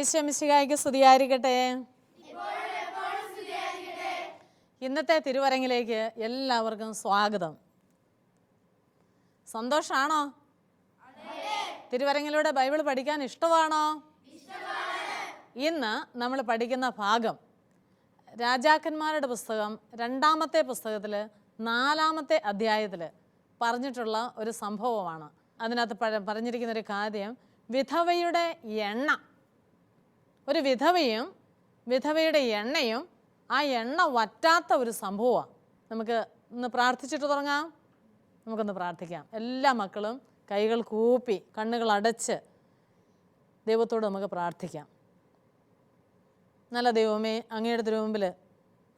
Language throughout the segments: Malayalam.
ഈശോ മിശിഹായ്ക്ക് സ്തുതിയായിരിക്കട്ടെ. ഇന്നത്തെ തിരുവരങ്ങിലേക്ക് എല്ലാവർക്കും സ്വാഗതം. സന്തോഷാണോ? തിരുവരങ്ങിലൂടെ ബൈബിൾ പഠിക്കാൻ ഇഷ്ടമാണോ? ഇന്ന് നമ്മൾ പഠിക്കുന്ന ഭാഗം രാജാക്കന്മാരുടെ പുസ്തകം 2-ാമത്തെ പുസ്തകത്തിൽ 4-ാമത്തെ അധ്യായത്തിൽ പറഞ്ഞിട്ടുള്ള ഒരു സംഭവമാണ്. അതിനകത്ത് പറഞ്ഞിരിക്കുന്നൊരു കാര്യം വിധവയുടെ എണ്ണ. ഒരു വിധവയും വിധവയുടെ എണ്ണയും ആ എണ്ണ വറ്റാത്ത ഒരു സംഭവമാണ്. നമുക്ക് ഇന്ന് പ്രാർത്ഥിച്ചിട്ട് തുടങ്ങാം. നമുക്കൊന്ന് പ്രാർത്ഥിക്കാം. എല്ലാ മക്കളും കൈകൾ കൂപ്പി കണ്ണുകൾ അടച്ച് ദൈവത്തോട് നമുക്ക് പ്രാർത്ഥിക്കാം. നല്ല ദൈവമേ, അങ്ങയുടെ തിരുമുമ്പിൽ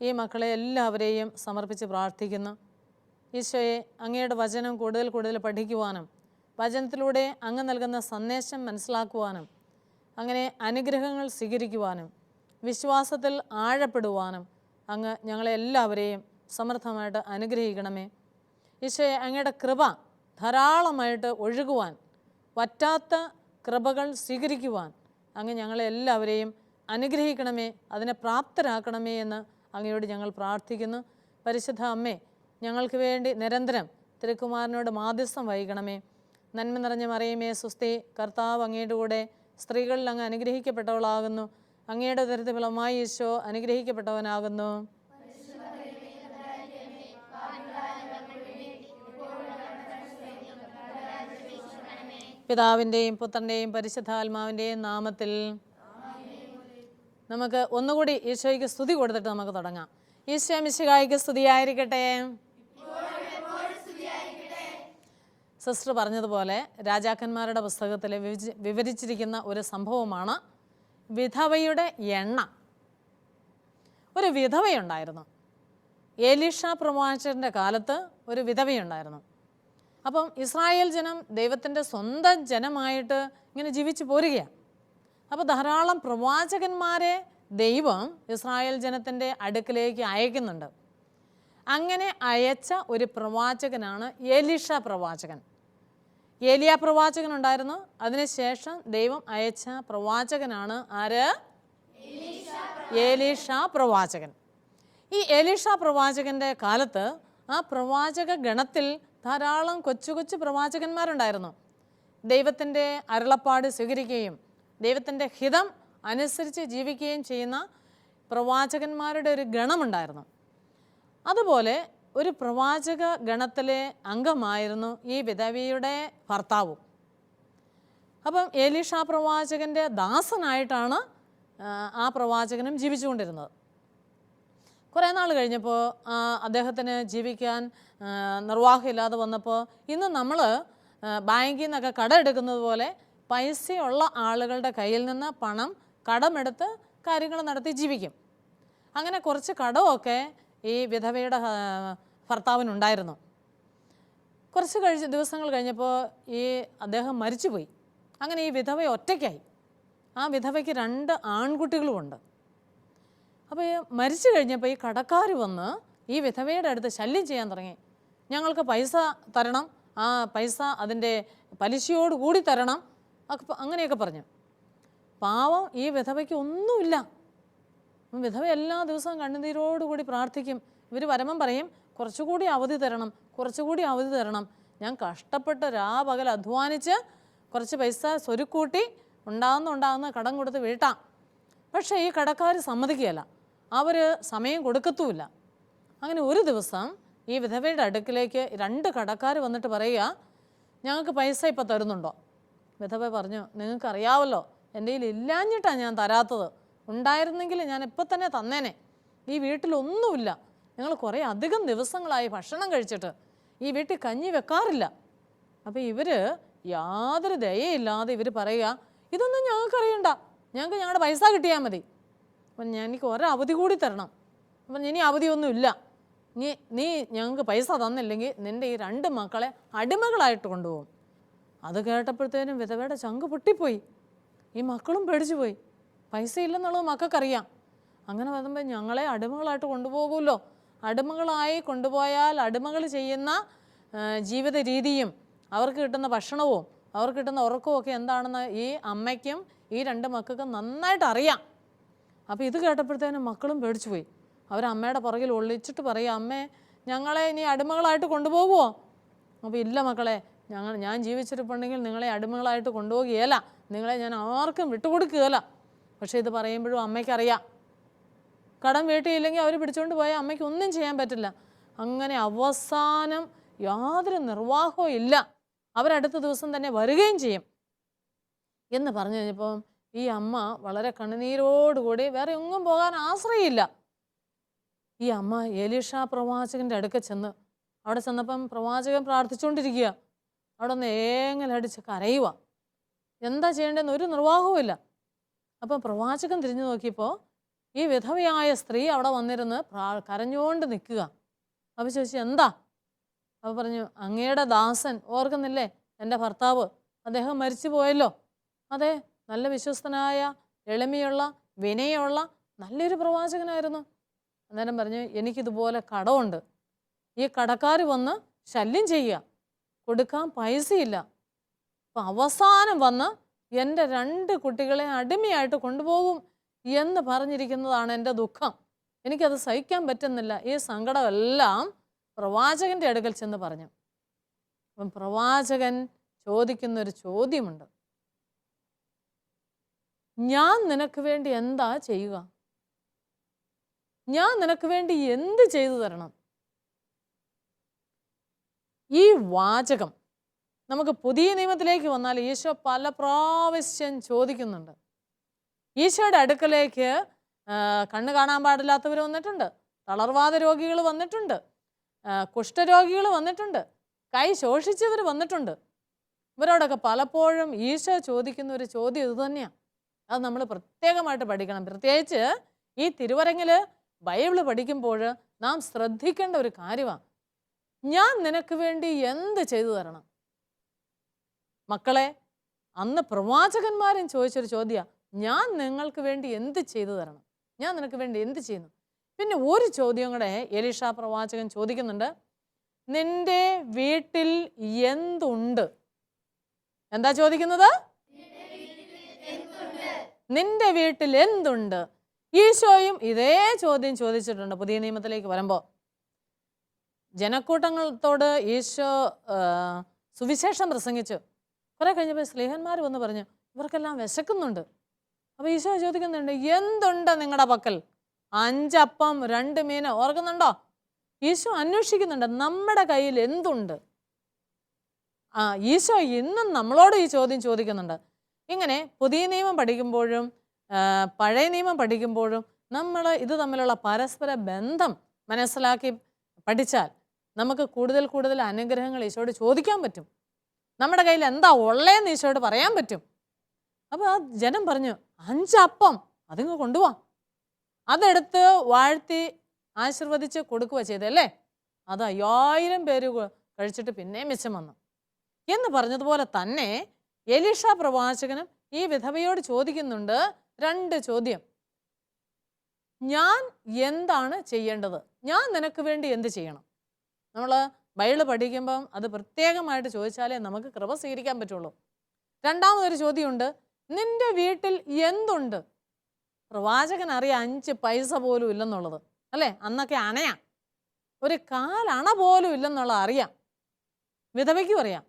ഈ മക്കളെ എല്ലാവരെയും സമർപ്പിച്ച് പ്രാർത്ഥിക്കുന്നു. ഈശോയെ, അങ്ങയുടെ വചനം കൂടുതൽ കൂടുതൽ പഠിക്കുവാനും വചനത്തിലൂടെ അങ്ങ് നൽകുന്ന സന്ദേശം മനസ്സിലാക്കുവാനും അങ്ങനെ അനുഗ്രഹങ്ങൾ സ്വീകരിക്കുവാനും വിശ്വാസത്തിൽ ആഴപ്പെടുവാനും അങ്ങ് ഞങ്ങളെ എല്ലാവരെയും സമർത്ഥമായിട്ട് അനുഗ്രഹിക്കണമേ. ഈശോയെ, അങ്ങയുടെ കൃപ ധാരാളമായിട്ട് ഒഴുകുവാൻ, വറ്റാത്ത കൃപകൾ സ്വീകരിക്കുവാൻ അങ്ങ് ഞങ്ങളെ എല്ലാവരെയും അനുഗ്രഹിക്കണമേ, അതിനെ പ്രാപ്തരാക്കണമേ എന്ന് അങ്ങയോട് ഞങ്ങൾ പ്രാർത്ഥിക്കുന്നു. പരിശുദ്ധ അമ്മേ, ഞങ്ങൾക്ക് വേണ്ടി നിരന്തരം തിരുക്കുമാരനോട് മാധ്യസ്ഥം വഹിക്കണമേ. നന്മ നിറഞ്ഞ മറിയമേ സുസ്തി, കർത്താവ് അങ്ങയുടെ കൂടെ, സ്ത്രീകളിൽ അങ്ങ് അനുഗ്രഹിക്കപ്പെട്ടവളാകുന്നു. അങ്ങയുടെ ഉദരത്തിൻ ഫലമായി ഈശോ അനുഗ്രഹിക്കപ്പെട്ടവനാകുന്നു. പിതാവിൻ്റെയും പുത്രൻ്റെയും പരിശുദ്ധാത്മാവിൻ്റെയും നാമത്തിൽ നമുക്ക് ഒന്നുകൂടി ഈശോയ്ക്ക് സ്തുതി കൊടുത്തിട്ട് നമുക്ക് തുടങ്ങാം. ഈശോ മിശിഹായ്ക്ക് സ്തുതിയായിരിക്കട്ടെ. സിസ്റ്റർ പറഞ്ഞതുപോലെ രാജാക്കന്മാരുടെ പുസ്തകത്തിൽ വിവരിച്ചിരിക്കുന്ന ഒരു സംഭവമാണ് വിധവയുടെ എണ്ണ. ഒരു വിധവയുണ്ടായിരുന്നു. എലീഷ പ്രവാചകൻ്റെ കാലത്ത് ഒരു വിധവയുണ്ടായിരുന്നു. അപ്പം ഇസ്രായേൽ ജനം ദൈവത്തിൻ്റെ സ്വന്തം ജനമായിട്ട് ഇങ്ങനെ ജീവിച്ചു പോരുകയാണ്. അപ്പോൾ ധാരാളം പ്രവാചകന്മാരെ ദൈവം ഇസ്രായേൽ ജനത്തിൻ്റെ അടുക്കിലേക്ക് അയക്കുന്നുണ്ട്. അങ്ങനെ അയച്ച ഒരു പ്രവാചകനാണ് എലീഷ പ്രവാചകൻ. ഏലിയ പ്രവാചകൻ ഉണ്ടായിരുന്നു. അതിനുശേഷം ദൈവം അയച്ച പ്രവാചകനാണ് ആര്? എലീഷ പ്രവാചകൻ. ഈ എലീഷ പ്രവാചകൻ്റെ കാലത്ത് ആ പ്രവാചക ഗണത്തിൽ ധാരാളം കൊച്ചു കൊച്ചു പ്രവാചകന്മാരുണ്ടായിരുന്നു. ദൈവത്തിൻ്റെ അരുളപ്പാട് സ്വീകരിക്കുകയും ദൈവത്തിൻ്റെ ഹിതം അനുസരിച്ച് ജീവിക്കുകയും ചെയ്യുന്ന പ്രവാചകന്മാരുടെ ഒരു ഗണമുണ്ടായിരുന്നു. അതുപോലെ ഒരു പ്രവാചക ഗണത്തിലെ അംഗമായിരുന്നു ഈ വിധവയുടെ ഭർത്താവും. അപ്പം എലീഷ പ്രവാചകൻ്റെ ദാസനായിട്ടാണ് ആ പ്രവാചകനും ജീവിച്ചുകൊണ്ടിരുന്നത്. കുറേ നാൾ കഴിഞ്ഞപ്പോൾ അദ്ദേഹത്തിന് ജീവിക്കാൻ നിർവാഹമില്ലാതെ വന്നപ്പോൾ ഇന്ന് നമ്മൾ ബാങ്കിൽ നിന്നൊക്കെ കടം എടുക്കുന്നത് പോലെ പൈസയുള്ള ആളുകളുടെ കയ്യിൽ നിന്ന് പണം കടമെടുത്ത് കാര്യങ്ങൾ നടത്തി ജീവിക്കും. അങ്ങനെ കുറച്ച് കടമൊക്കെ ഈ വിധവയുടെ ഭർത്താവിനുണ്ടായിരുന്നു. കുറച്ച് ദിവസങ്ങൾ കഴിഞ്ഞപ്പോൾ ഈ അദ്ദേഹം മരിച്ചുപോയി. അങ്ങനെ ഈ വിധവ ഒറ്റയ്ക്കായി. ആ വിധവയ്ക്ക് 2 ആൺകുട്ടികളുമുണ്ട്. അപ്പോൾ മരിച്ചു കഴിഞ്ഞപ്പോൾ ഈ കടക്കാർ വന്ന് ഈ വിധവയുടെ അടുത്ത് ശല്യം ചെയ്യാൻ തുടങ്ങി. ഞങ്ങൾക്ക് പൈസ തരണം, ആ പൈസ അതിൻ്റെ പലിശയോട് കൂടി തരണം, അങ്ങനെയൊക്കെ പറഞ്ഞു. പാവം ഈ വിധവയ്ക്ക് ഒന്നുമില്ല. വിധവ എല്ലാ ദിവസവും കണ്ണുനീരോടുകൂടി പ്രാർത്ഥിക്കും. ഇവർ വരുമ്പം പറയും, കുറച്ചുകൂടി അവധി തരണം, കുറച്ചുകൂടി അവധി തരണം. ഞാൻ കഷ്ടപ്പെട്ട് രാപകൽ അധ്വാനിച്ച് കുറച്ച് പൈസ സ്വരുക്കൂട്ടി ഉണ്ടാകുന്ന കടം കൊടുത്ത് വീട്ടാം. പക്ഷേ ഈ കടക്കാർ സമ്മതിക്കുകയില്ല, അവർ സമയം കൊടുക്കത്തുമില്ല. അങ്ങനെ ഒരു ദിവസം ഈ വിധവയുടെ അടുക്കിലേക്ക് 2 കടക്കാർ വന്നിട്ട് പറയുക, ഞങ്ങൾക്ക് പൈസ ഇപ്പോൾ തരുന്നുണ്ടോ? വിധവ പറഞ്ഞു, നിങ്ങൾക്കറിയാമല്ലോ എൻ്റെ കയ്യിൽ ഇല്ലാഞ്ഞിട്ടാണ് ഞാൻ തരാത്തത്, ഉണ്ടായിരുന്നെങ്കിൽ ഞാൻ ഇപ്പം തന്നെ തന്നേനെ. ഈ വീട്ടിലൊന്നുമില്ല, ഞങ്ങൾ കുറേ അധികം ദിവസങ്ങളായി ഭക്ഷണം കഴിച്ചിട്ട് ഈ വീട്ടിൽ കഞ്ഞി വെക്കാറില്ല. അപ്പോൾ ഇവർ യാതൊരു ദയയില്ലാതെ ഇവർ പറയുക, ഇതൊന്നും ഞങ്ങൾക്കറിയണ്ട, ഞങ്ങൾക്ക് ഞങ്ങളുടെ പൈസ കിട്ടിയാൽ മതി. അപ്പം എനിക്ക് ഒരവധി കൂടി തരണം. അപ്പം ഇനി അവധിയൊന്നുമില്ല, നീ ഞങ്ങൾക്ക് പൈസ തന്നില്ലെങ്കിൽ നിൻ്റെ ഈ 2 മക്കളെ അടിമകളായിട്ട് കൊണ്ടുപോകും. അത് കേട്ടപ്പോഴത്തേനും വിധവയുടെ ചങ്ക് പൊട്ടിപ്പോയി. ഈ മക്കളും പേടിച്ചു പോയി. പൈസ ഇല്ലെന്നുള്ളത് മക്കൾക്കറിയാം. അങ്ങനെ വരുമ്പോൾ ഞങ്ങളെ അടിമകളായിട്ട് കൊണ്ടുപോകുമല്ലോ, അടിമകളായി കൊണ്ടുപോയാൽ അടിമകൾ ചെയ്യുന്ന ജീവിത രീതിയും അവർക്ക് കിട്ടുന്ന ഭക്ഷണവും അവർക്ക് കിട്ടുന്ന ഉറക്കമൊക്കെ എന്താണെന്ന് ഈ അമ്മയ്ക്കും ഈ 2 മക്കൾക്കും നന്നായിട്ട് അറിയാം. അപ്പോൾ ഇത് കേട്ടപ്പോഴത്തേനും മക്കളും പേടിച്ചു പോയി. അവരമ്മയുടെ പുറകിൽ ഒളിച്ചിട്ട് പറയുക, അമ്മേ ഞങ്ങളെ ഇനി അടിമകളായിട്ട് കൊണ്ടുപോകുമോ? അപ്പോൾ ഇല്ല മക്കളെ, ഞാൻ ജീവിച്ചിരിപ്പുണ്ടെങ്കിൽ നിങ്ങളെ അടിമകളായിട്ട് കൊണ്ടുപോകുകയില്ല, നിങ്ങളെ ഞാൻ ആർക്കും വിട്ടുകൊടുക്കുകയില്ല. പക്ഷേ ഇത് പറയുമ്പോഴും അമ്മയ്ക്കറിയാം കടം വീട്ടിയില്ലെങ്കിൽ അവർ പിടിച്ചുകൊണ്ട് പോയാൽ അമ്മയ്ക്ക് ഒന്നും ചെയ്യാൻ പറ്റില്ല. അങ്ങനെ അവസാനം യാതൊരു നിർവാഹവും ഇല്ല, അവരടുത്ത ദിവസം തന്നെ വരികയും ചെയ്യും എന്ന് പറഞ്ഞു കഴിഞ്ഞപ്പോൾ ഈ അമ്മ വളരെ കണ്ണുനീരോടുകൂടി വേറെ എങ്ങും പോകാൻ ആശ്രയമില്ല. ഈ അമ്മ എലീഷ പ്രവാചകൻ്റെ അടുക്ക ചെന്ന് അവിടെ ചെന്നപ്പം പ്രവാചകൻ പ്രാർത്ഥിച്ചുകൊണ്ടിരിക്കുക. അവിടെ ഒന്ന് ഏങ്ങലടിച്ച് കരയുക. എന്താ ചെയ്യേണ്ടതെന്ന് ഒരു നിർവാഹവും ഇല്ല. അപ്പം പ്രവാചകൻ തിരിഞ്ഞു നോക്കിയപ്പോൾ ഈ വിധവയായ സ്ത്രീ അവിടെ വന്നിരുന്ന് കരഞ്ഞുകൊണ്ട് നിൽക്കുക. അപ്പോൾ ചോദിച്ചു, എന്താ? അപ്പോൾ പറഞ്ഞു, അങ്ങയുടെ ദാസൻ ഓർക്കുന്നില്ലേ, എൻ്റെ ഭർത്താവ്, അദ്ദേഹം മരിച്ചു പോയല്ലോ. അതെ, നല്ല വിശ്വസ്തനായ, എളിമയുള്ള, വിനയമുള്ള നല്ലൊരു പ്രവാചകനായിരുന്നു. അന്നേരം പറഞ്ഞു, എനിക്കിതുപോലെ കടമുണ്ട്, ഈ കടക്കാർ വന്ന് ശല്യം ചെയ്യുക, കൊടുക്കാൻ പൈസയില്ല. അപ്പം അവസാനം വന്ന് എൻ്റെ 2 കുട്ടികളെ അടിമയായിട്ട് കൊണ്ടുപോകും എന്ന് പറഞ്ഞിരിക്കുന്നതാണ് എൻ്റെ ദുഃഖം. എനിക്കത് സഹിക്കാൻ പറ്റുന്നില്ല. ഈ സങ്കടമെല്ലാം പ്രവാചകൻ്റെ അടുക്കൽ ചെന്ന് പറഞ്ഞു. അപ്പം പ്രവാചകൻ ചോദിക്കുന്നൊരു ചോദ്യമുണ്ട്, ഞാൻ നിനക്ക് വേണ്ടി എന്താ ചെയ്യുക? ഞാൻ നിനക്ക് വേണ്ടി എന്ത് ചെയ്തു തരണം? ഈ വാചകം നമുക്ക് പുതിയ നിയമത്തിലേക്ക് വന്നാൽ ഈശോ പല പ്രാവശ്യം ചോദിക്കുന്നുണ്ട്. ഈശോയുടെ അടുക്കലേക്ക് കണ്ണ് കാണാൻ പാടില്ലാത്തവർ വന്നിട്ടുണ്ട്, തളർവാദ രോഗികൾ വന്നിട്ടുണ്ട്, കുഷ്ഠരോഗികൾ വന്നിട്ടുണ്ട്, കൈ ശോഷിച്ചവർ വന്നിട്ടുണ്ട്. ഇവരോടൊക്കെ പലപ്പോഴും ഈശോ ചോദിക്കുന്ന ഒരു ചോദ്യം ഇത് തന്നെയാണ്. അത് നമ്മൾ പ്രത്യേകമായിട്ട് പഠിക്കണം. പ്രത്യേകിച്ച് ഈ തിരുവരങ്ങിൽ ബൈബിള് പഠിക്കുമ്പോൾ നാം ശ്രദ്ധിക്കേണ്ട ഒരു കാര്യമാണ്, ഞാൻ നിനക്ക് വേണ്ടി എന്ത് ചെയ്തു തരണം? മക്കളെ, അന്ന് പ്രവാചകന്മാരും ചോദിച്ചൊരു ചോദ്യമാണ്, ഞാൻ നിങ്ങൾക്ക് വേണ്ടി എന്ത് ചെയ്തു തരണം? ഞാൻ നിനക്ക് വേണ്ടി എന്ത് ചെയ്യുന്നു? പിന്നെ ഒരു ചോദ്യം കൂടെ എലീഷ പ്രവാചകൻ ചോദിക്കുന്നുണ്ട്, നിന്റെ വീട്ടിൽ എന്തുണ്ട്? എന്താ ചോദിക്കുന്നത്? നിന്റെ വീട്ടിൽ എന്തുണ്ട്? ഈശോയും ഇതേ ചോദ്യം ചോദിച്ചിട്ടുണ്ട് പുതിയ നിയമത്തിലേക്ക് വരുമ്പോൾ. ജനക്കൂട്ടങ്ങളോട് ഈശോ സുവിശേഷം പ്രസംഗിച്ചു. കുറെ കഴിഞ്ഞപ്പോൾ സ്ലീഹന്മാർ വന്ന് പറഞ്ഞു, ഇവർക്കെല്ലാം വിശക്കുന്നുണ്ട്. അപ്പോൾ ഈശോ ചോദിക്കുന്നുണ്ട്, എന്തുണ്ട് നിങ്ങളുടെ പക്കൽ? 5 അപ്പം 2 മീൻ. ഓർക്കുന്നുണ്ടോ? ഈശോ അന്വേഷിക്കുന്നുണ്ട് നമ്മുടെ കയ്യിൽ എന്തുണ്ട്. ഈശോ ഇന്നും നമ്മളോട് ഈ ചോദ്യം ചോദിക്കുന്നുണ്ട്. ഇങ്ങനെ പുതിയ നിയമം പഠിക്കുമ്പോഴും പഴയ നിയമം പഠിക്കുമ്പോഴും നമ്മൾ ഇത് തമ്മിലുള്ള പരസ്പര ബന്ധം മനസ്സിലാക്കി പഠിച്ചാൽ നമുക്ക് കൂടുതൽ കൂടുതൽ അനുഗ്രഹങ്ങൾ ഈശോയോട് ചോദിക്കാൻ പറ്റും. നമ്മുടെ കയ്യിൽ എന്താ ഉള്ളതെന്ന് ഈശോയോട് പറയാൻ പറ്റും. അപ്പോൾ ആ ജനം പറഞ്ഞു, 5 അപ്പം അതിങ്ങ് കൊണ്ടുപോവാ. അതെടുത്ത് വാഴ്ത്തി ആശീർവദിച്ച് കൊടുക്കുക ചെയ്തല്ലേ. അത് 5000 പേര് കഴിച്ചിട്ട് പിന്നെയും മിച്ചം വന്നു എന്ന് പറഞ്ഞതുപോലെ തന്നെ എലീഷ പ്രവാചകനും ഈ വിധവയോട് ചോദിക്കുന്നുണ്ട് 2 ചോദ്യം. ഞാൻ എന്താണ് ചെയ്യേണ്ടത്? ഞാൻ നിനക്ക് വേണ്ടി എന്ത് ചെയ്യണം? നമ്മൾ ബൈബിള് പഠിക്കുമ്പം അത് പ്രത്യേകമായിട്ട് ചോദിച്ചാലേ നമുക്ക് കൃപ സ്വീകരിക്കാൻ പറ്റുള്ളൂ. രണ്ടാമതൊരു ചോദ്യമുണ്ട്, നിന്റെ വീട്ടിൽ എന്തുണ്ട്? പ്രവാചകൻ അറിയാം 5 പൈസ പോലും ഇല്ലെന്നുള്ളത്, അല്ലേ? അന്നൊക്കെ അണയാ, ഒരു 1/4 അണ പോലും ഇല്ലെന്നുള്ളത് അറിയാം. വിധവയ്ക്കും അറിയാം.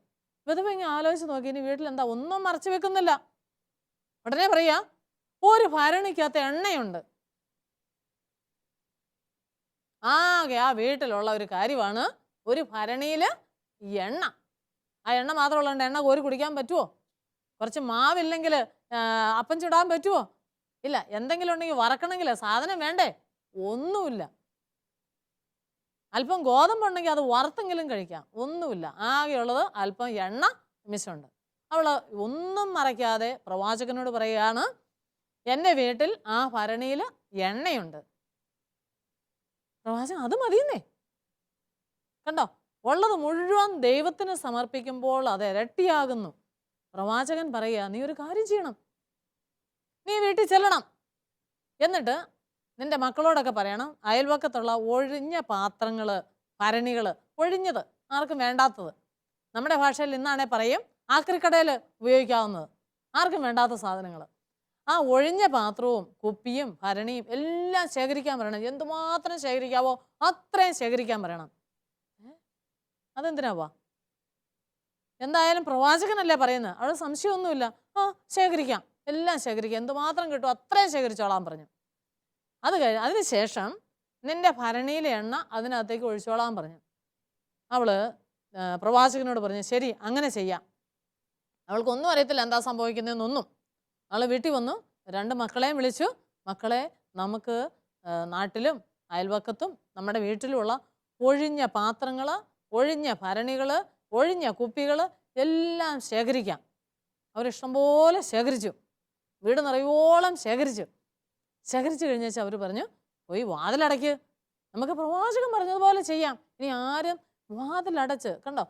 വിധവ ഇങ്ങനെ ആലോചിച്ച് നോക്കി, ഇനി വീട്ടിൽ എന്താ? ഒന്നും മറച്ചു വെക്കുന്നില്ല. ഉടനെ പറയാ, ഒരു ഭരണിക്കകത്ത് എണ്ണയുണ്ട്. ആകെ ആ വീട്ടിലുള്ള ഒരു കാര്യമാണ് ഒരു ഭരണിയിൽ എണ്ണ. ആ എണ്ണ മാത്രമുള്ളതുകൊണ്ട് എണ്ണ കോരി കുടിക്കാൻ പറ്റുമോ? കുറച്ച് മാവില്ലെങ്കിൽ അപ്പം ചുടാൻ പറ്റുമോ? ഇല്ല. എന്തെങ്കിലും ഉണ്ടെങ്കിൽ വറക്കണമെങ്കിൽ സാധനം വേണ്ടേ? ഒന്നുമില്ല. അല്പം ഗോതമ്പുണ്ടെങ്കിൽ അത് വറുത്തെങ്കിലും കഴിക്കാം. ഒന്നുമില്ല. ആകെയുള്ളത് അല്പം എണ്ണ മിശമുണ്ട്. അവൾ ഒന്നും മറയ്ക്കാതെ പ്രവാചകനോട് പറയുകയാണ്, എൻ്റെ വീട്ടിൽ ആ ഭരണിയിൽ എണ്ണയുണ്ട്. പ്രവാചകൻ അത് മതിയെന്നേ. കണ്ടോ, ഉള്ളത് മുഴുവൻ ദൈവത്തിന് സമർപ്പിക്കുമ്പോൾ അത് ഇരട്ടിയാകുന്നു. പ്രവാചകൻ പറയുക, നീ ഒരു കാര്യം ചെയ്യണം, നീ വീട്ടിൽ ചെല്ലണം. എന്നിട്ട് നിന്റെ മക്കളോടൊക്കെ പറയണം, അയൽവക്കത്തുള്ള ഒഴിഞ്ഞ പാത്രങ്ങൾ, ഭരണികൾ, ഒഴിഞ്ഞത്, ആർക്കും വേണ്ടാത്തത്. നമ്മുടെ ഭാഷയിൽ ഇന്നാണേ പറയും ആക്രിക്കടയിൽ ഉപയോഗിക്കാവുന്നത്, ആർക്കും വേണ്ടാത്ത സാധനങ്ങൾ. ആ ഒഴിഞ്ഞ പാത്രവും കുപ്പിയും ഭരണിയും എല്ലാം ശേഖരിക്കാൻ പറയണം. എന്തുമാത്രം ശേഖരിക്കാവോ അത്രയും ശേഖരിക്കാൻ പറയണം. അതെന്തിനാവാ? എന്തായാലും പ്രവാചകനല്ലേ പറയുന്നത്, അവിടെ സംശയമൊന്നുമില്ല. ആ ശേഖരിക്കാം, എല്ലാം ശേഖരിക്കാം, എന്തുമാത്രം കിട്ടും അത്രയും ശേഖരിച്ചോളാൻ പറഞ്ഞു. അതിനുശേഷം നിന്റെ ഭരണിയിലെ എണ്ണ അതിനകത്തേക്ക് ഒഴിച്ചോളാൻ പറഞ്ഞു. അവള് പ്രവാചകനോട് പറഞ്ഞു, ശരി അങ്ങനെ ചെയ്യാം. അവൾക്കൊന്നും അറിയത്തില്ല എന്താ സംഭവിക്കുന്നതെന്നൊന്നും. അവൾ വീട്ടിൽ വന്നു, 2 മക്കളെയും വിളിച്ചു. മക്കളെ, നമുക്ക് നാട്ടിലും അയൽവക്കത്തും നമ്മുടെ വീട്ടിലുമുള്ള ഒഴിഞ്ഞ പാത്രങ്ങൾ, ഒഴിഞ്ഞ ഭരണികൾ, ഒഴിഞ്ഞ കുപ്പികൾ എല്ലാം ശേഖരിക്കാം. അവരിഷ്ടംപോലെ ശേഖരിച്ചു, വീട് നിറയോളം ശേഖരിച്ചു കഴിഞ്ഞാൽ അവർ പറഞ്ഞു, പോയി വാതിലടയ്ക്ക്, നമുക്ക് പ്രവാചകൻ പറഞ്ഞതുപോലെ ചെയ്യാം. ഇനി ആരും വാതിലടച്ച്, കണ്ടോ,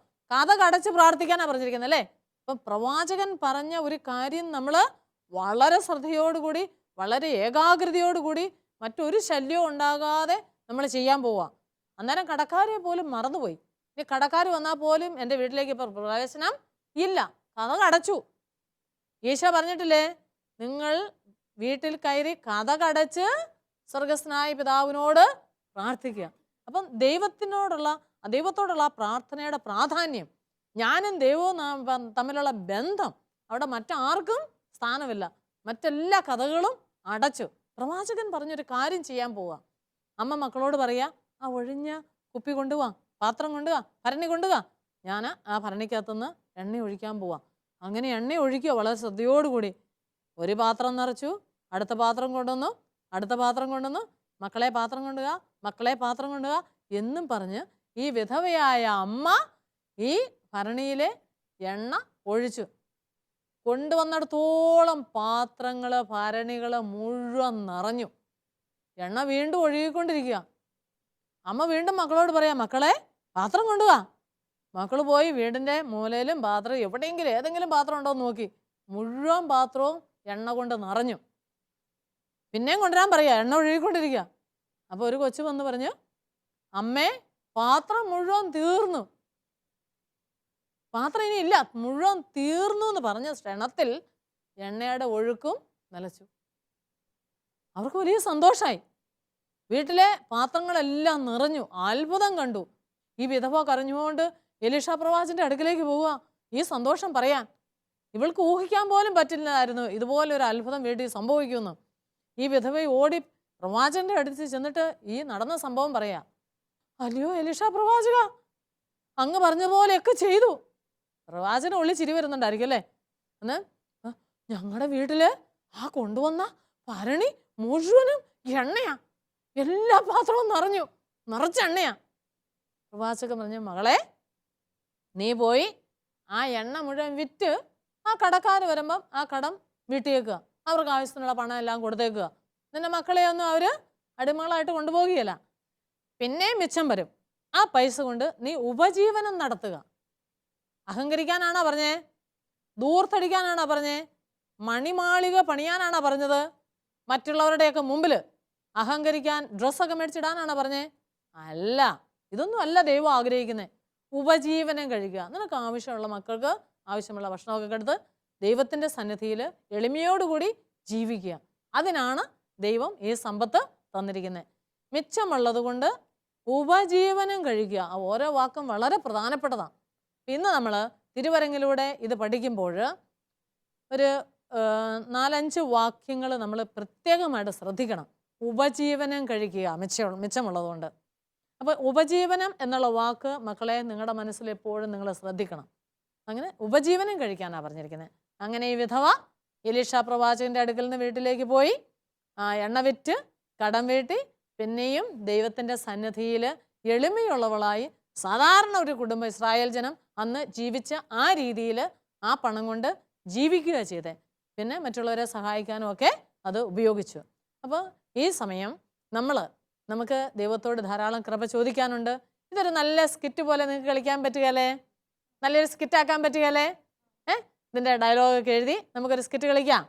കടച്ച് പ്രാർത്ഥിക്കാനാണ് പറഞ്ഞിരിക്കുന്നത് അല്ലേ? അപ്പം പ്രവാചകൻ പറഞ്ഞ ഒരു കാര്യം നമ്മൾ വളരെ ശ്രദ്ധയോടുകൂടി, വളരെ ഏകാഗ്രതയോടുകൂടി, മറ്റൊരു ശല്യവും ഉണ്ടാകാതെ നമ്മൾ ചെയ്യാൻ പോവുക. അന്നേരം കടക്കാരെ പോലും മറന്നുപോയി. ഇനി കടക്കാർ വന്നാൽ പോലും എൻ്റെ വീട്ടിലേക്ക് ഇപ്പോൾ പ്രവേശനം ഇല്ല, കടച്ചു. ഈശോ പറഞ്ഞിട്ടില്ലേ, നിങ്ങൾ വീട്ടിൽ കയറി കടച്ച് സ്വർഗസ്നായ പിതാവിനോട് പ്രാർത്ഥിക്കുക. അപ്പം ദൈവത്തോടുള്ള പ്രാർത്ഥനയുടെ പ്രാധാന്യം, ഞാനും ദൈവവും തമ്മിലുള്ള ബന്ധം, അവിടെ മറ്റാർക്കും സ്ഥാനമില്ല. മറ്റെല്ലാ കഥകളും അടച്ചു. പ്രവാചകൻ പറഞ്ഞൊരു കാര്യം ചെയ്യാൻ പോവുക. അമ്മ മക്കളോട് പറയുക, ആ ഒഴിഞ്ഞ കുപ്പി കൊണ്ടുപോവാ, പാത്രം കൊണ്ടുപോവാ, ഭരണി കൊണ്ടുപോവാ, ഞാൻ ആ ഭരണിക്കകത്തുനിന്ന് എണ്ണ ഒഴിക്കാൻ പോവാം. അങ്ങനെ എണ്ണ ഒഴിക്കുക വളരെ ശ്രദ്ധയോടുകൂടി. ഒരു പാത്രം നിറച്ചു, അടുത്ത പാത്രം കൊണ്ടുവന്നു, അടുത്ത പാത്രം കൊണ്ടുവന്നു, മക്കളെ പാത്രം കൊണ്ടുപോവുക എന്നും പറഞ്ഞ് ഈ വിധവയായ അമ്മ ഈ ഭരണിയിലെ എണ്ണ ഒഴിച്ചു. കൊണ്ടുവന്നിടത്തോളം പാത്രങ്ങൾ, ഭരണികൾ മുഴുവൻ നിറഞ്ഞു. എണ്ണ വീണ്ടും ഒഴുകിക്കൊണ്ടിരിക്കുക. അമ്മ വീണ്ടും മക്കളോട് പറയാം, മക്കളെ പാത്രം കൊണ്ടുപോവാ. മക്കൾ പോയി വീടിൻ്റെ മൂലയിലും പാത്രം എവിടെയെങ്കിലും ഏതെങ്കിലും പാത്രം ഉണ്ടോ എന്ന് നോക്കി. മുഴുവൻ പാത്രവും എണ്ണ കൊണ്ട് നിറഞ്ഞു. പിന്നെയും കൊണ്ടുവരാൻ പറയാ, എണ്ണ ഒഴുകിക്കൊണ്ടിരിക്കുക. അപ്പോൾ ഒരു കൊച്ചു വന്ന് പറഞ്ഞു, അമ്മേ പാത്രം മുഴുവൻ തീർന്നു, പാത്രം ഇനി ഇല്ല, മുഴുവൻ തീർന്നു എന്ന് പറഞ്ഞ ക്ഷണത്തിൽ എണ്ണയുടെ ഒഴുക്കും നിലച്ചു. അവർക്ക് വലിയ സന്തോഷമായി. വീട്ടിലെ പാത്രങ്ങളെല്ലാം നിറഞ്ഞു. അത്ഭുതം കണ്ടു. ഈ വിധവ കരഞ്ഞുകൊണ്ട് എലീഷ പ്രവാചകന്റെ അടുക്കിലേക്ക് പോവുക, ഈ സന്തോഷം പറയാൻ. ഇവൾക്ക് ഊഹിക്കാൻ പോലും പറ്റില്ലായിരുന്നു ഇതുപോലൊരു അത്ഭുതം വീട്ടിൽ സംഭവിക്കുമെന്ന്. ഈ വിധവ ഓടി പ്രവാചകന്റെ അടുത്ത് ചെന്നിട്ട് ഈ നടന്ന സംഭവം പറയാ, അല്ലയോ എലീഷ പ്രവാചക, അങ്ങ് പറഞ്ഞ പോലെയൊക്കെ ചെയ്തു. പ്രവാചകന് ഉള്ളിൽ ചിരി വരുന്നുണ്ടായിരിക്കും അല്ലേ? എന്ന് ഞങ്ങളുടെ വീട്ടില് ആ കൊണ്ടുവന്ന ഭരണി മുഴുവനും എണ്ണയാ, എല്ലാ പാത്രവും നിറച്ച എണ്ണയാ. പ്രവാചകൻ പറഞ്ഞു, മകളെ നീ പോയി ആ എണ്ണ മുഴുവൻ വിറ്റ് ആ കടക്കാർ വരുമ്പം ആ കടം വീട്ടിയേക്കുക, അവർക്ക് ആവശ്യത്തിനുള്ള പണം എല്ലാം കൊടുത്തേക്കുക. നിന്റെ മക്കളെയൊന്നും അവർ അടിമകളായിട്ട് കൊണ്ടുപോകുകയില്ല. പിന്നെ മിച്ചം വരും, ആ പൈസ കൊണ്ട് നീ ഉപജീവനം നടത്തുക. അഹങ്കരിക്കാനാണോ പറഞ്ഞേ? ദൂർത്തടിക്കാനാണോ പറഞ്ഞേ? മണിമാളിക പണിയാനാണോ പറഞ്ഞത്? മറ്റുള്ളവരുടെയൊക്കെ മുമ്പിൽ അഹങ്കരിക്കാൻ ഡ്രസ്സൊക്കെ മേടിച്ചിടാനാണോ പറഞ്ഞേ? അല്ല, ഇതൊന്നും അല്ല ദൈവം ആഗ്രഹിക്കുന്നത്. ഉപജീവനം കഴിക്കുക. നിനക്ക് ആവശ്യമുള്ള മക്കൾക്ക് ആവശ്യമുള്ള ഭക്ഷണമൊക്കെ എടുത്ത് ദൈവത്തിൻ്റെ സന്നിധിയിൽ എളിമയോടുകൂടി ജീവിക്കുക. അതിനാണ് ദൈവം ഈ സമ്പത്ത് തന്നിരിക്കുന്നത്. മിച്ചമുള്ളത് കൊണ്ട് ഉപജീവനം കഴിക്കുക. ആ ഓരോ വാക്കും വളരെ പ്രധാനപ്പെട്ടതാണ്. ഇന്ന് നമ്മൾ തിരുവരങ്ങിലൂടെ ഇത് പഠിക്കുമ്പോൾ ഒരു 4-5 വാക്യങ്ങൾ നമ്മൾ പ്രത്യേകമായിട്ട് ശ്രദ്ധിക്കണം. ഉപജീവനം കഴിക്കുക മിച്ചമുള്ളതുകൊണ്ട്. അപ്പോൾ ഉപജീവനം എന്നുള്ള വാക്ക് മക്കളെ നിങ്ങളുടെ മനസ്സിൽ എപ്പോഴും നിങ്ങൾ ശ്രദ്ധിക്കണം. അങ്ങനെ ഉപജീവനം കഴിക്കാനാണ് പറഞ്ഞിരിക്കുന്നത്. അങ്ങനെ ഈ വിധവ എലീഷ പ്രവാചകന്റെ അടുക്കൽ നിന്ന് വീട്ടിലേക്ക് പോയി എണ്ണ വിറ്റ് കടം വീട്ടി പിന്നെയും ദൈവത്തിൻ്റെ സന്നിധിയിൽ എളിമയുള്ളവളായി സാധാരണ ഒരു കുടുംബം, ഇസ്രായേൽ ജനം അന്ന് ജീവിച്ച ആ രീതിയിൽ ആ പണം കൊണ്ട് ജീവിക്കുക ചെയ്തേ. പിന്നെ മറ്റുള്ളവരെ സഹായിക്കാനും ഒക്കെ അത് ഉപയോഗിച്ചു. അപ്പോൾ ഈ സമയം നമുക്ക് ദൈവത്തോട് ധാരാളം കൃപ ചോദിക്കാനുണ്ട്. ഇതൊരു നല്ല സ്കിറ്റ് പോലെ നിങ്ങൾക്ക് കളിക്കാൻ പറ്റുകയല്ലേ? നല്ലൊരു സ്കിറ്റാക്കാൻ പറ്റുകയല്ലേ? ഇതിൻ്റെ ഡയലോഗൊക്കെ എഴുതി നമുക്കൊരു സ്കിറ്റ് കളിക്കാം.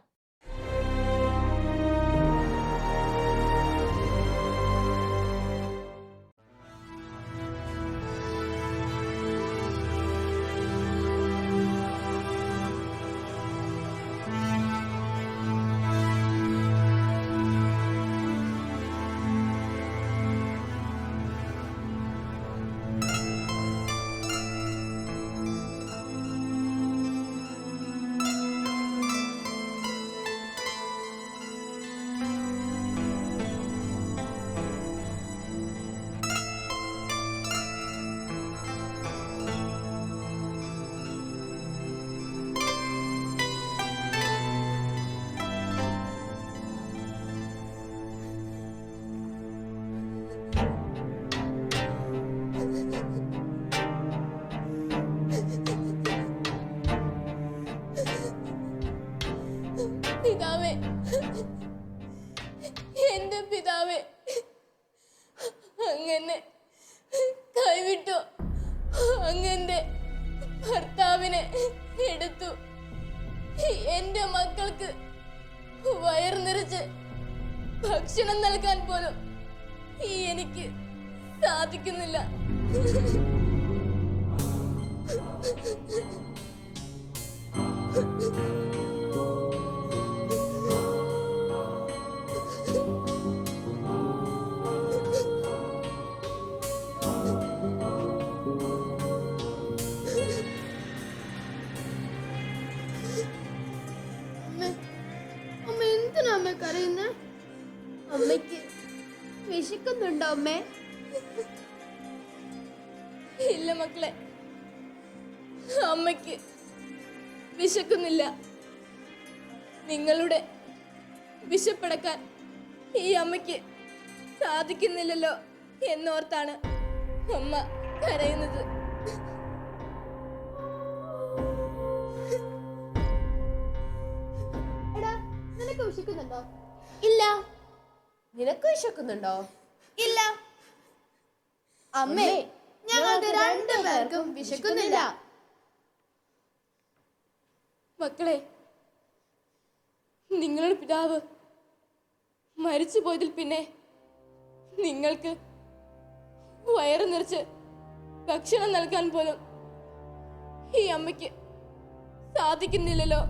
പിതാവേ, അങ്ങനെ കൈവിട്ടു. അങ്ങന്റെ ഭർത്താവിനെ എടുത്തു. എന്റെ മക്കൾക്ക് വയർ നിറച്ച് ഭക്ഷണം നൽകാൻ പോലും എനിക്ക് സാധിക്കുന്നില്ല. അമ്മ എന്തിനാ അമ്മ കരയുന്നേ? അമ്മയ്ക്ക് വിശക്കുന്നുണ്ടോ അമ്മേ? ഇല്ല മക്കളെ, അമ്മയ്ക്ക് വിശക്കുന്നില്ല. നിങ്ങളുടെ വിശപ്പടക്കാൻ ഈ അമ്മയ്ക്ക് സാധിക്കുന്നില്ലല്ലോ എന്നോർത്താണ് അമ്മ കരയുന്നത്. എടാ, നിനക്ക് വിശക്കുന്നുണ്ടോ? ഇല്ല. നിനക്ക് വിശക്കുന്നുണ്ടോ? ഇല്ല. അമ്മേ, ഞങ്ങൾക്ക് രണ്ടുപേർക്കും വിശക്കുന്നില്ല. മക്കളെ, നിങ്ങളുടെ പിതാവ് മരിച്ചു പോയതിൽ പിന്നെ നിങ്ങൾക്ക് വയറ് നിറച്ച് ഭക്ഷണം നൽകാൻ പോലും ഈ അമ്മയ്ക്ക് സാധിക്കുന്നില്ലല്ലോ.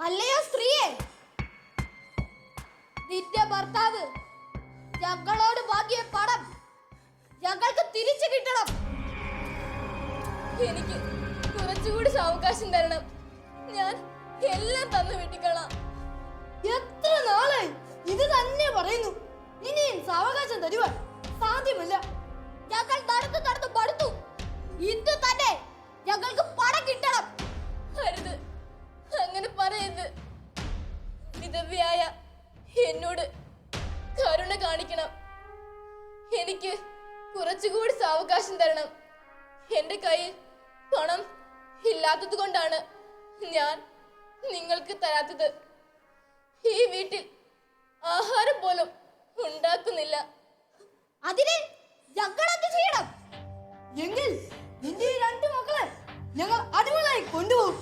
അല്ലയോ സ്ത്രീയെ, നിന്റെ ഭർത്താവ് ഞങ്ങളോട് വാങ്ങിയ പണം ഞങ്ങൾക്ക് തിരിച്ചു കിട്ടണം. എനിക്ക് കുറച്ചുകൂടി സാവകാശം തരണം. ഞാൻ എല്ലാം തന്നു വെട്ടിക്കളാം. എത്ര നാളായി ഇത് തന്നെ പറയുന്നു. ഇനിയും സാവകാശം തരുവാൻ സാധ്യമല്ല. ഞങ്ങൾ നടന്നു നടന്നു പടുത്തു. ഇന്ന് തന്നെ ഞങ്ങൾക്ക് പണം കിട്ടണം. അരുത്, അങ്ങനെ പറയരുത്. വിധവയായ എന്നോട് കരുണ കാണിക്കണം. എനിക്ക് കുറച്ചുകൂടി സാവകാശം തരണം. എന്റെ കയ്യിൽ പണം ഇല്ലാത്തത് കൊണ്ടാണ് ഞാൻ നിങ്ങൾക്ക് തരാത്തത്. ഈ വീട്ടിൽ ആഹാരം പോലും ഉണ്ടാക്കുന്നില്ല. അതിന് ഞങ്ങൾ എന്ത് ചെയ്യണം? എങ്കിൽ നിന്റെ രണ്ട് മക്കളെ ഞങ്ങൾ അടിമകളായി കൊണ്ടുപോകും.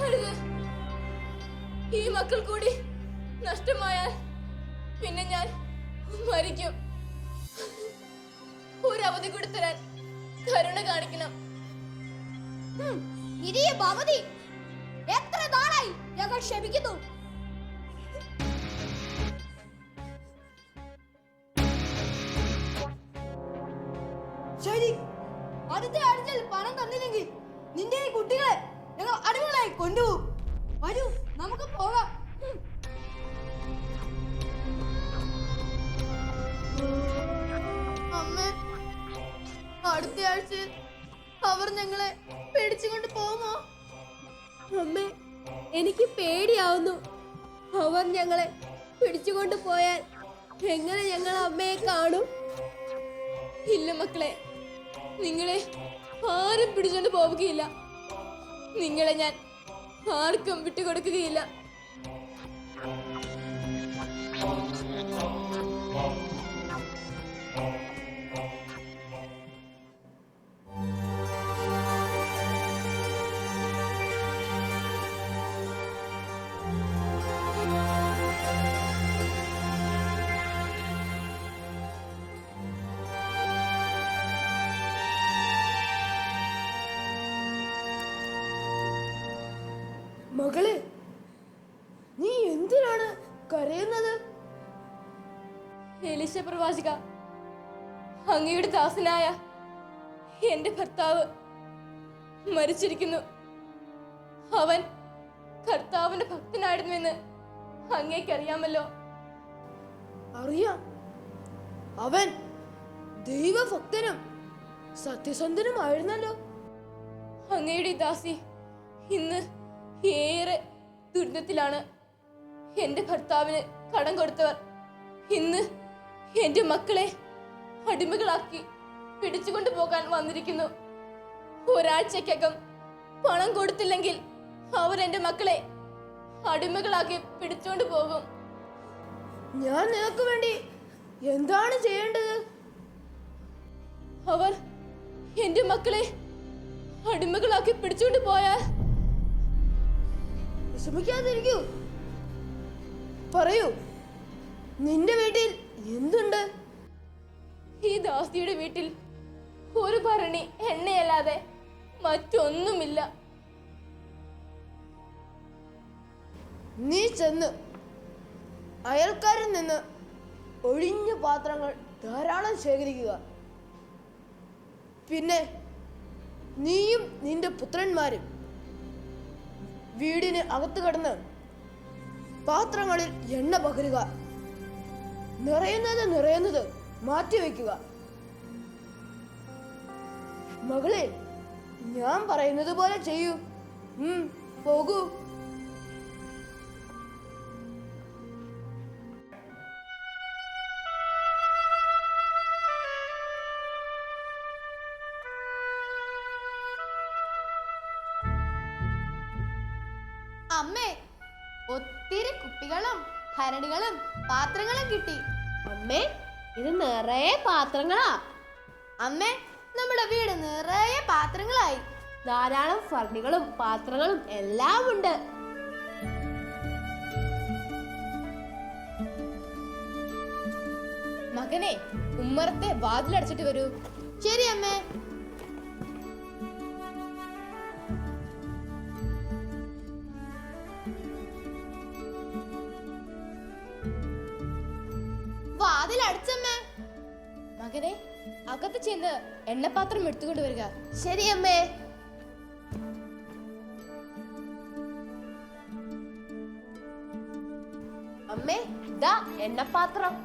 അരുത്, ഈ മക്കൾ കൂടി നഷ്ടമായാൽ പിന്നെ ഞാൻ മരിക്കും. ഒരു അവധി കൂടി തരാൻ കരുണ കാണിക്കണം. ഇനിയും അവധി? എത്ര നാളായി ഞങ്ങൾ ക്ഷമിക്കുന്നു. ശരി, അടുത്ത ആഴ്ചയിൽ പണം തന്നില്ലെങ്കിൽ നിന്റെ ഈ കുട്ടികളെ ഞങ്ങൾ അടിമകളായി കൊണ്ടുപോകും. വരൂ, നമുക്ക് പോകാം. അമ്മ, അടുത്ത ആഴ്ചയിൽ അവർ ഞങ്ങളെ പേടിച്ചുകൊണ്ട് പോകുമോ? അമ്മേ, എനിക്ക് പേടിയാവുന്നു. അവർ ഞങ്ങളെ പിടിച്ചുകൊണ്ട് പോയാൽ എങ്ങനെ ഞങ്ങൾ അമ്മയെ കാണും? ഇല്ല മക്കളെ, നിങ്ങളെ ആരും പിടിച്ചോണ്ട് പോവുകയില്ല. നിങ്ങളെ ഞാൻ ആർക്കും വിട്ടുകൊടുക്കുകയില്ല. മകളെ, നീ എന്തിനാണ് കരയുന്നത്? എലീശ പ്രവാചക, അങ്ങയുടെ ദാസനായ എന്റെ ഭർത്താവ് മരിച്ചിരിക്കുന്നു. അവൻ കർത്താവിന്റെ ഭക്തനായിരുന്നുവെന്ന് അങ്ങേക്കറിയാമല്ലോ. അറിയാം. അവൻ ദൈവഭക്തനും സത്യസന്ധനുമായിരുന്നല്ലോ. അങ്ങയുടെ ദാസി ഇന്ന് ഏറെ ദുരിതത്തിലാണ്. എന്റെ ഭർത്താവിന് കടം കൊടുത്തവർ ഇന്ന് എന്റെ മക്കളെ അടിമകളാക്കി പിടിച്ചുകൊണ്ടു പോകാൻ വന്നിരിക്കുന്നു. ഒരാഴ്ചക്കകം പണം കൊടുത്തില്ലെങ്കിൽ അവർ എന്റെ മക്കളെ അടിമകളാക്കി പിടിച്ചോണ്ട് പോകും. ഞാൻ നിനക്ക് വേണ്ടി എന്താണ് ചെയ്യേണ്ടത്? അവർ എന്റെ മക്കളെ അടിമകളാക്കി പിടിച്ചോണ്ട് പോയാൽ? വിഷമിക്കാതിരിക്കൂ, പറയൂ, നിന്റെ വീട്ടിൽ എന്തുണ്ട്? ഈ ദാസിയുടെ വീട്ടിൽ ഒരു ഭരണി എണ്ണയല്ലാതെ മറ്റൊന്നുമില്ല. നീ ചെന്ന് അയൽക്കാരിൽ നിന്ന് ഒഴിഞ്ഞ പാത്രങ്ങൾ ധാരാളം ശേഖരിക്കുക. പിന്നെ നീയും നിന്റെ പുത്രന്മാരും വീടിന് അകത്ത് കടന്ന് പാത്രങ്ങളിൽ എണ്ണ പകരുക. നിറയുന്നത് മാറ്റിവെക്കുക. മകളെ, ഞാൻ പറയുന്നത് പോലെ ചെയ്യൂ. പോകൂ. അമ്മേ, ഒത്തിരി കുപ്പികളും ഭരണികളും പാത്രങ്ങളും കിട്ടി. അമ്മേ, ഇത് നിറയെ പാത്രങ്ങളാ. അമ്മേ, നമ്മുടെ വീട് നിറയെ പാത്രങ്ങളായി. ധാരാളം ഭരണികളും പാത്രങ്ങളും എല്ലാം ഉണ്ട്. മകനെ, ഉമ്മറത്തെ വാതിലടച്ചിട്ട് വരൂ. ശരി അമ്മേ. വാതിലടച്ചമ്മേ. മകനെ, അകത്ത് ചെന്ന് എണ്ണപ്പാത്രം എടുത്തുകൊണ്ട് വരിക. ശരി അമ്മേ. അമ്മേ, ഇതാ എണ്ണപ്പാത്രം.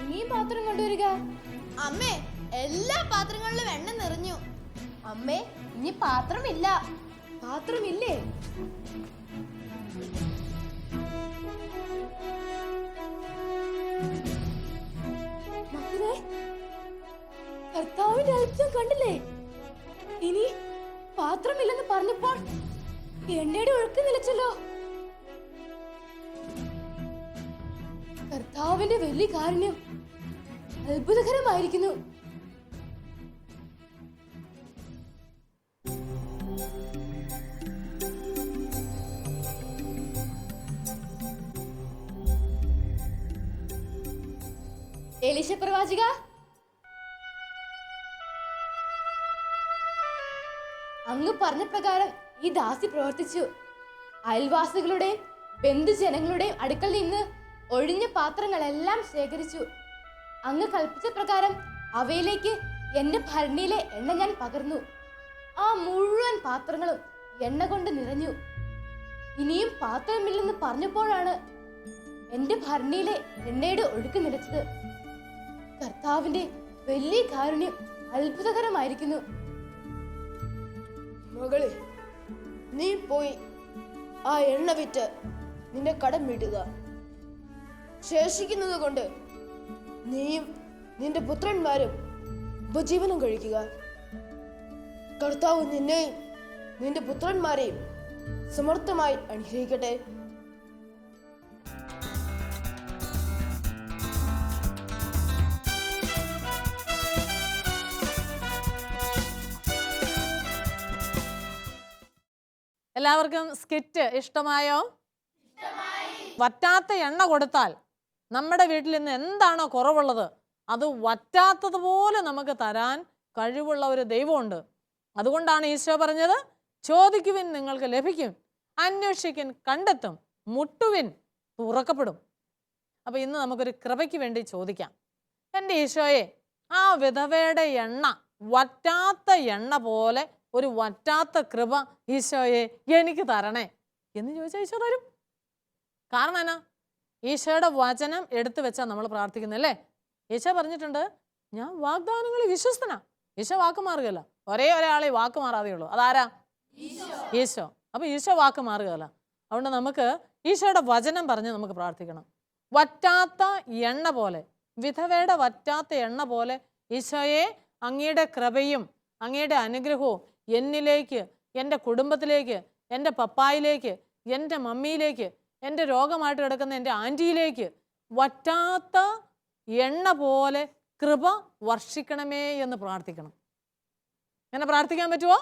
ഇനിയും പാത്രം കൊണ്ടുവരിക. അമ്മേ, എല്ലാ പാത്രങ്ങളിലും എണ്ണ നിറഞ്ഞു. അമ്മേ, ഇനി പാത്രമില്ല. പാത്രമില്ലേ? മകനെ, കർത്താവിന്റെ അത്ഭുതം കണ്ടില്ലേ? ഇനി പാത്രമില്ലെന്ന് പറഞ്ഞപ്പോൾ എണ്ണയുടെ ഒഴുക്ക് നിലച്ചല്ലോ. കർത്താവിന്റെ വലിയ കാരുണ്യം അത്ഭുതകരമായിരിക്കുന്നു. എലീശ പ്രവാചക, അങ്ങ് പറഞ്ഞ പ്രകാരം ഈ ദാസി പ്രവർത്തിച്ചു. അയൽവാസികളുടെയും ബന്ധുജനങ്ങളുടെയും അടുക്കൽ നിന്ന് ഒഴിഞ്ഞ പാത്രങ്ങളെല്ലാം ശേഖരിച്ചു. അങ്ങ് കൽപ്പിച്ച പ്രകാരം അവയിലേക്ക് എന്റെ ഭരണിയിലെ എണ്ണ ഞാൻ പകർന്നു. ആ മുഴുവൻ പാത്രങ്ങളും എണ്ണ കൊണ്ട് നിറഞ്ഞു. ഇനിയും പാത്രമില്ലെന്ന് പറഞ്ഞപ്പോഴാണ് എന്റെ ഭരണിയിലെ എണ്ണയുടെ ഒഴുക്ക് നിലച്ചത്. കർത്താവിന്റെ വലിയ കാരുണ്യം അത്ഭുതകരമായിരിക്കുന്നു. മകളെ, നീ പോയി ആ എണ്ണ വിറ്റ് നിന്റെ കടം വീട്ടുക. ശേഷിക്കുന്നത് കൊണ്ട് നീയും നിന്റെ പുത്രന്മാരും ഉപജീവനം കഴിക്കുക. കർത്താവ് നിന്നെയും നിന്റെ പുത്രന്മാരെയും സമർത്ഥമായി അനുഗ്രഹിക്കട്ടെ. എല്ലാവർക്കും സ്കിറ്റ് ഇഷ്ടമായോ? വറ്റാത്ത എണ്ണ കൊടുത്താൽ നമ്മുടെ വീട്ടിൽ നിന്ന് എന്താണോ കുറവുള്ളത് അത് വറ്റാത്തതുപോലെ നമുക്ക് തരാൻ കഴിവുള്ള ഒരു ദൈവമുണ്ട്. അതുകൊണ്ടാണ് ഈശോ പറഞ്ഞത്, ചോദിക്കുവിൻ നിങ്ങൾക്ക് ലഭിക്കും, അന്വേഷിക്കുവിൻ കണ്ടെത്തും, മുട്ടുവിൻ തുറക്കപ്പെടും. അപ്പോൾ ഇന്ന് നമുക്കൊരു കൃപയ്ക്ക് വേണ്ടി ചോദിക്കാം. എൻ്റെ ഈശോയെ, ആ വിധവയുടെ എണ്ണ വറ്റാത്ത എണ്ണ പോലെ ഒരു വറ്റാത്ത കൃപ ഈശോയെ എനിക്ക് തരണേ എന്ന് ചോദിച്ചാൽ ഈശോ തരും. കാരണം എന്നാ? ഈശോയുടെ വചനം എടുത്തു വെച്ചാൽ നമ്മൾ പ്രാർത്ഥിക്കുന്നല്ലേ. ഈശോ പറഞ്ഞിട്ടുണ്ട്, ഞാൻ വാഗ്ദാനങ്ങളിൽ വിശ്വസ്തനാ. ഈശോ വാക്ക് മാറുകയല്ല. ഒരാളെ വാക്ക് മാറാതെ ഉള്ളൂ. അതാരാ? ഈശോ. അപ്പൊ ഈശോ വാക്ക് മാറുകയല്ല. അതുകൊണ്ട് നമുക്ക് ഈശോയുടെ വചനം പറഞ്ഞ് നമുക്ക് പ്രാർത്ഥിക്കണം. വറ്റാത്ത എണ്ണ പോലെ, വിധവയുടെ വറ്റാത്ത എണ്ണ പോലെ ഈശോയെ അങ്ങയുടെ കൃപയും അങ്ങയുടെ അനുഗ്രഹവും എന്നിലേക്ക്, എൻ്റെ കുടുംബത്തിലേക്ക്, എൻ്റെ പപ്പായിലേക്ക്, എൻ്റെ മമ്മിയിലേക്ക്, എൻ്റെ രോഗമായിട്ട് കിടക്കുന്ന എൻ്റെ ആൻറ്റിയിലേക്ക് വറ്റാത്ത എണ്ണ പോലെ കൃപ വർഷിക്കണമേ എന്ന് പ്രാർത്ഥിക്കണം. അങ്ങനെ പ്രാർത്ഥിക്കാൻ പറ്റുമോ?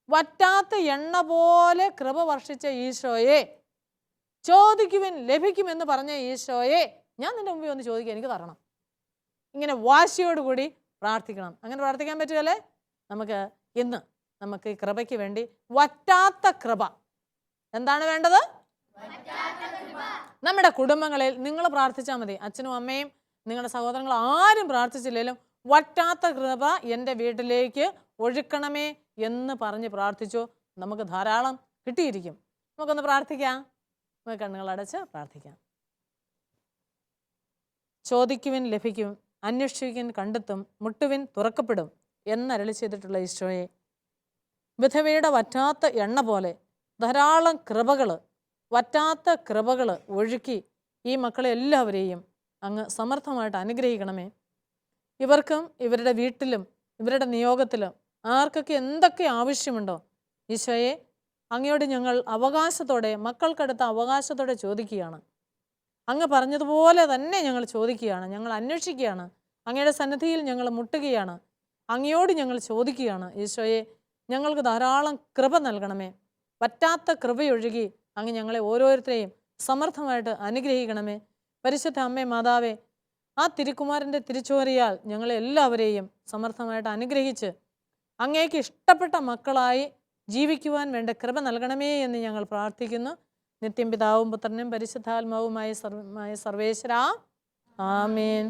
വറ്റാത്ത എണ്ണ പോലെ കൃപ വർഷിച്ച ഈശോയെ, ചോദിക്കുവിൻ ലഭിക്കുമെന്ന് പറഞ്ഞ ഈശോയെ, ഞാൻ നിന്റെ മുമ്പിൽ ഒന്ന് ചോദിക്കുക, എനിക്ക് തരണം. ഇങ്ങനെ വാശിയോടുകൂടി പ്രാർത്ഥിക്കണം. അങ്ങനെ പ്രാർത്ഥിക്കാൻ പറ്റുമല്ലേ? നമുക്ക് ഇന്ന് നമുക്ക് ഈ കൃപയ്ക്ക് വേണ്ടി വറ്റാത്ത കൃപ. എന്താണ് വേണ്ടത്? നമ്മുടെ കുടുംബങ്ങളിൽ നിങ്ങൾ പ്രാർത്ഥിച്ചാൽ മതി. അച്ഛനും അമ്മയും നിങ്ങളുടെ സഹോദരങ്ങൾ ആരും പ്രാർത്ഥിച്ചില്ലെങ്കിലും വറ്റാത്ത കൃപ എൻ്റെ വീട്ടിലേക്ക് ഒഴുക്കണമേ എന്ന് പറഞ്ഞ് പ്രാർത്ഥിച്ചു. നമുക്ക് ധാരാളം കിട്ടിയിരിക്കും. നമുക്കൊന്ന് പ്രാർത്ഥിക്കാം. നമുക്ക് കണ്ണുകളടച്ച് പ്രാർത്ഥിക്കാം. ചോദിക്കുവിൻ ലഭിക്കും, അന്വേഷിക്കുവിൻ കണ്ടെത്തും, മുട്ടുവിൻ തുറക്കപ്പെടും എന്നരുളി ചെയ്തിട്ടുള്ള ഈശോയെ, വിധവയുടെ വറ്റാത്ത എണ്ണ പോലെ ധാരാളം കൃപകൾ, വറ്റാത്ത കൃപകൾ ഒഴുക്കി ഈ മക്കളെ എല്ലാവരെയും അങ്ങ് സമർത്ഥമായിട്ട് അനുഗ്രഹിക്കണമേ. ഇവർക്കും ഇവരുടെ വീട്ടിലും ഇവരുടെ നിയോഗത്തിലും ആർക്കൊക്കെ എന്തൊക്കെ ആവശ്യമുണ്ടോ ഈശോയെ, അങ്ങയോട് ഞങ്ങൾ അവകാശത്തോടെ, മക്കൾക്കടുത്ത അവകാശത്തോടെ ചോദിക്കുകയാണ്. അങ്ങ് പറഞ്ഞതുപോലെ തന്നെ ഞങ്ങൾ ചോദിക്കുകയാണ്, ഞങ്ങൾ അന്വേഷിക്കുകയാണ്, അങ്ങയുടെ സന്നിധിയിൽ ഞങ്ങൾ മുട്ടുകയാണ്, അങ്ങയോട് ഞങ്ങൾ ചോദിക്കുകയാണ്. ഈശോയെ, ഞങ്ങൾക്ക് ധാരാളം കൃപ നൽകണമേ. പറ്റാത്ത കൃപയൊഴുകി അങ്ങ് ഞങ്ങളെ ഓരോരുത്തരെയും സമർത്ഥമായിട്ട് അനുഗ്രഹിക്കണമേ. പരിശുദ്ധ അമ്മേ മാതാവേ, ആ തിരുക്കുമാരൻ്റെ തിരുച്ചോരയാൽ ഞങ്ങളെ എല്ലാവരെയും സമർത്ഥമായിട്ട് അനുഗ്രഹിച്ച് അങ്ങേക്ക് ഇഷ്ടപ്പെട്ട മക്കളായി ജീവിക്കുവാൻ വേണ്ട കൃപ നൽകണമേ എന്ന് ഞങ്ങൾ പ്രാർത്ഥിക്കുന്നു. നിത്യം പിതാവും പുത്രനും പരിശുദ്ധാത്മാവുമായ സർവേശ്വരാ, ആമേൻ.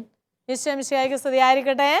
ഈശോ മിശിഹായ്ക്ക് സ്തുതിയായിരിക്കട്ടെ.